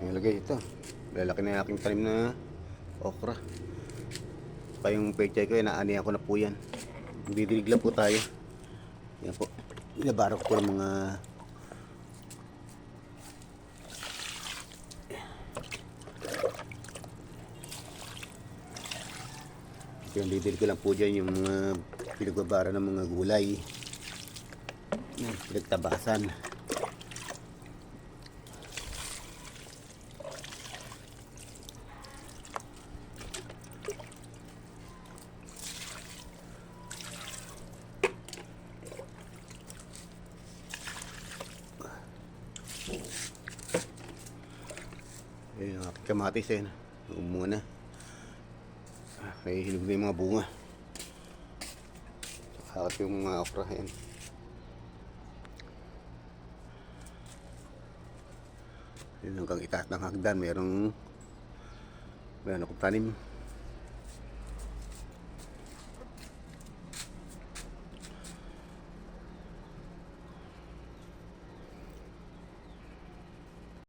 Nilagay ito. Lalaki na yung aking tanim na okra. Pa yung pechay ko, inaanihan ko na po yan. Didilig lang po tayo. Yan po. Binabarok ko ng mga yung didilig ko lang po dyan yung mga pinagbabara ng mga gulay. Yan, pinagtabasan. Ayun ang aking kamatis eh. Muna. May hinog na yung mga bunga. Saka yung mga okra yan. Yun hanggang itaas ng hagdan. Meron akong tanim.